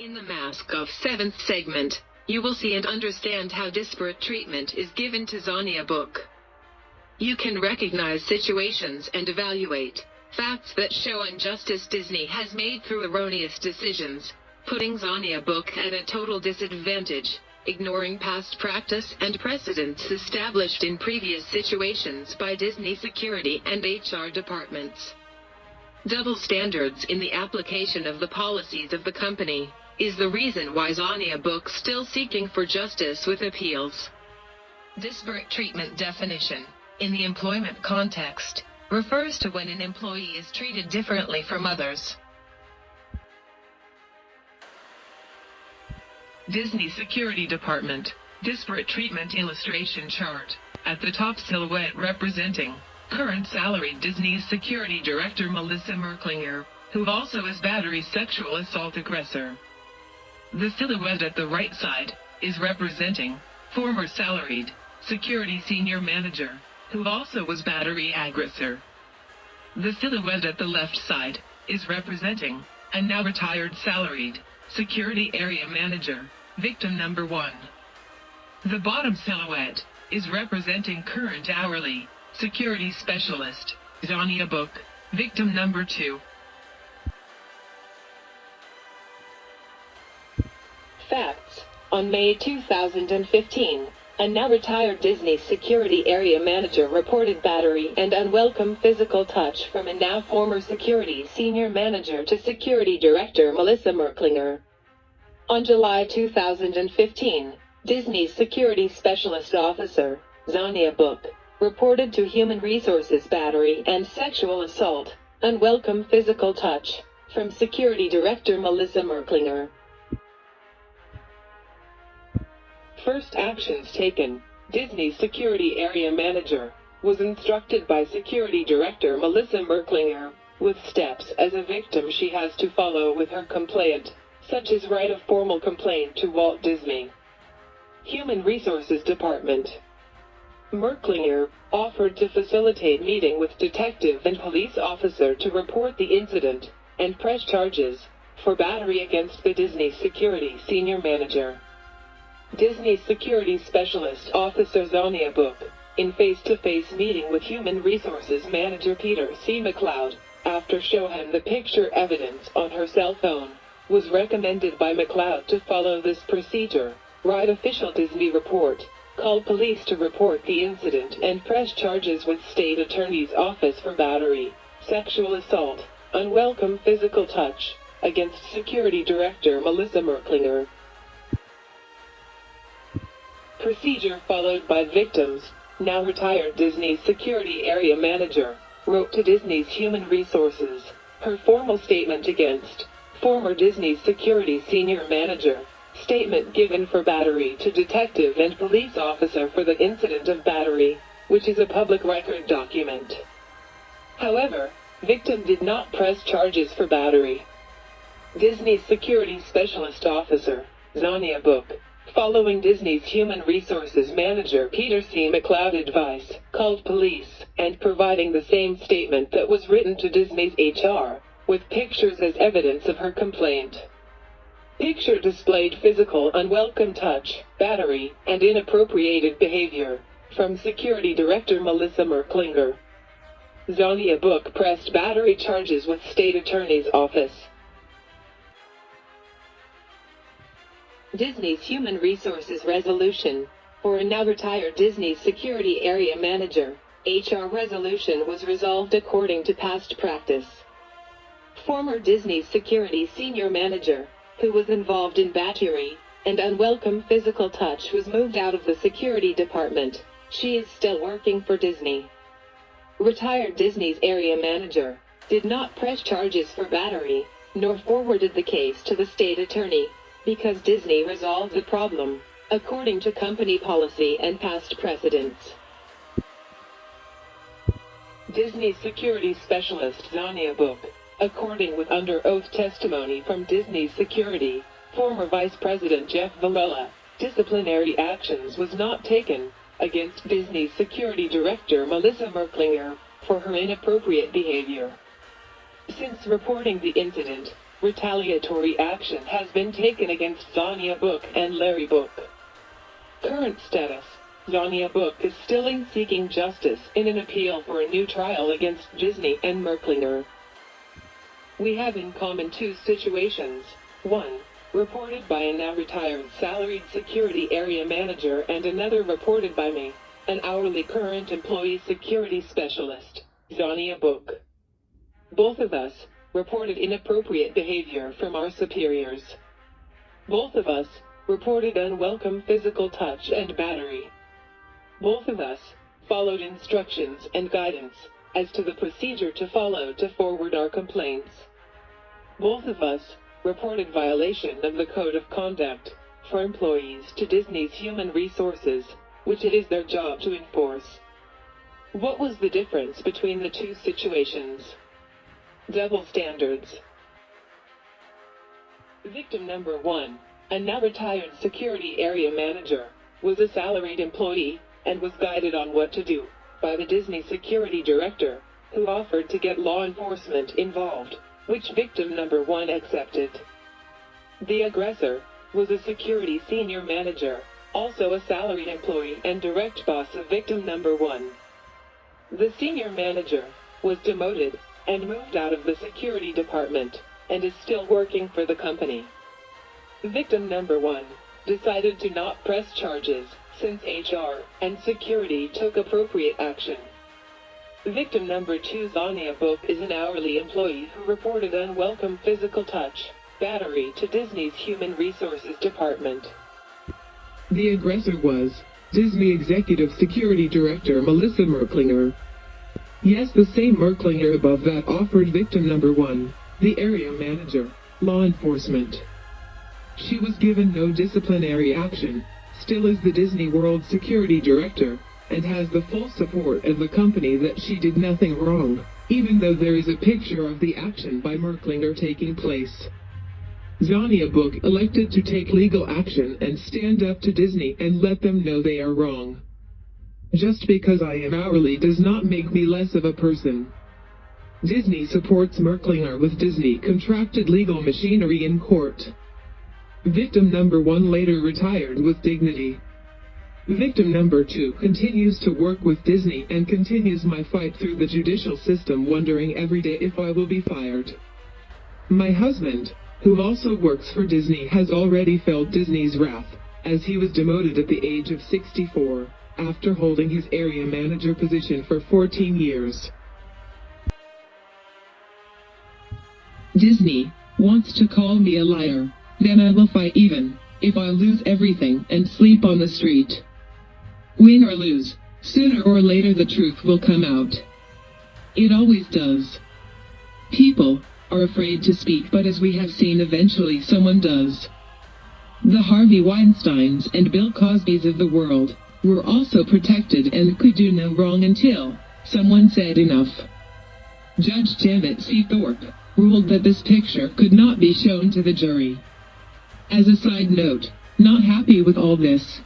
In the Mask of Seventh segment, you will see and understand how disparate treatment is given to XONIA book. You can recognize situations and evaluate facts that show injustice Disney has made through erroneous decisions, putting XONIA book at a total disadvantage, ignoring past practice and precedents established in previous situations by Disney security and HR departments. Double standards in the application of the policies of the company is the reason why XONIA book still seeking for justice with appeals. Disparate treatment definition, in the employment context, refers to when an employee is treated differently from others. Disney Security Department, disparate treatment illustration chart. At the top, silhouette representing current salaried Disney's security director Melissa Merklinger, who also is battery sexual assault aggressor. The silhouette at the right side is representing former salaried security senior manager, who also was battery aggressor. The silhouette at the left side is representing a now retired salaried security area manager, victim number 1. The bottom silhouette is representing current hourly security specialist, XONIA book, victim number 2. Facts. On May 2015, a now retired Disney security area manager reported battery and unwelcome physical touch from a now former security senior manager to security director Melissa Merklinger. On July 2015, Disney's security specialist officer, XONIA book, reported to Human Resources battery and sexual assault, unwelcome physical touch, from security director Melissa Merklinger. First actions taken. Disney's security area manager was instructed by security director Melissa Merklinger with steps as a victim she has to follow with her complaint, such as write a formal complaint to Walt Disney Human Resources Department. Merklinger offered to facilitate meeting with detective and police officer to report the incident and press charges for battery against the Disney security senior manager. Disney security specialist officer XONIA book, in face-to-face meeting with Human Resources manager Peter C. McLeod, after showing the picture evidence on her cell phone, was recommended by McLeod to follow this procedure, write official Disney report, call police to report the incident and press charges with state attorney's office for battery, sexual assault, unwelcome physical touch, against security director Melissa Merklinger. Procedure followed by victims. Now retired Disney security area manager wrote to Disney's Human Resources her formal statement against former Disney security senior manager. Statement given for battery to detective and police officer for the incident of battery, which is a public record document. However, victim did not press charges for battery. Disney security specialist officer, XONIA book, following Disney's Human Resources manager Peter C. McLeod advice, called police, and providing the same statement that was written to Disney's HR, with pictures as evidence of her complaint. Picture displayed physical unwelcome touch, battery, and inappropriated behavior from security director Melissa Merklinger. XONIA book pressed battery charges with state attorney's office. Disney's Human Resources resolution for a now retired Disney security area manager. HR resolution was resolved according to past practice. Former Disney security senior manager, who was involved in battery and unwelcome physical touch, was moved out of the security department. She is still working for Disney. Retired Disney's area manager did not press charges for battery, nor forwarded the case to the state attorney, because Disney resolved the problem, according to company policy and past precedents. Disney security specialist XONIA book, according with under oath testimony from Disney security, former Vice President Jeff Varela, disciplinary actions was not taken against Disney security director Melissa Merklinger for her inappropriate behavior. Since reporting the incident, retaliatory action has been taken against XONIA Book and Larry Book. Current status: XONIA Book is still seeking justice in an appeal for a new trial against Disney and Merklinger. We have in common two situations. One, reported by a now retired salaried security area manager, and another reported by me, an hourly current employee security specialist, XONIA Book. Both of us reported inappropriate behavior from our superiors. Both of us reported unwelcome physical touch and battery. Both of us followed instructions and guidance as to the procedure to follow to forward our complaints. Both of us reported violation of the Code of Conduct for employees to Disney's Human Resources, which it is their job to enforce. What was the difference between the two situations? Double standards. Victim number 1, a now retired security area manager, was a salaried employee and was guided on what to do by the Disney security director, who offered to get law enforcement involved, which victim number 1 accepted. The aggressor was a security senior manager, also a salaried employee and direct boss of victim number 1. The senior manager was demoted and moved out of the security department and is still working for the company. Victim number 1 decided to not press charges since HR and security took appropriate action. Victim number 2, XONIA Book, is an hourly employee who reported unwelcome physical touch, battery to Disney's Human Resources Department. The aggressor was Disney Executive Security Director Melissa Merklinger. Yes, the same Merklinger above that offered victim number 1, the area manager, law enforcement. She was given no disciplinary action, still is the Disney World Security Director, and has the full support of the company that she did nothing wrong, even though there is a picture of the action by Merklinger taking place. XONIA Book elected to take legal action and stand up to Disney and let them know they are wrong. Just because I am hourly does not make me less of a person. Disney supports Merklinger with Disney contracted legal machinery in court. Victim number 1 later retired with dignity. Victim number 2 continues to work with Disney and continues my fight through the judicial system, wondering every day if I will be fired. My husband, who also works for Disney, has already felt Disney's wrath, as he was demoted at the age of 64, after holding his area manager position for 14 years. Disney wants to call me a liar, then I will fight even if I lose everything and sleep on the street. Win or lose, sooner or later the truth will come out. It always does. People are afraid to speak, but as we have seen, eventually someone does. The Harvey Weinsteins and Bill Cosbys of the world were also protected and could do no wrong until someone said enough. Judge Janet C. Thorpe ruled that this picture could not be shown to the jury. As a side note, not happy with all this,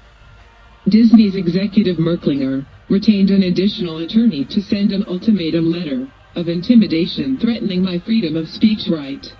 Disney's executive Merklinger retained an additional attorney to send an ultimatum letter of intimidation threatening my freedom of speech right.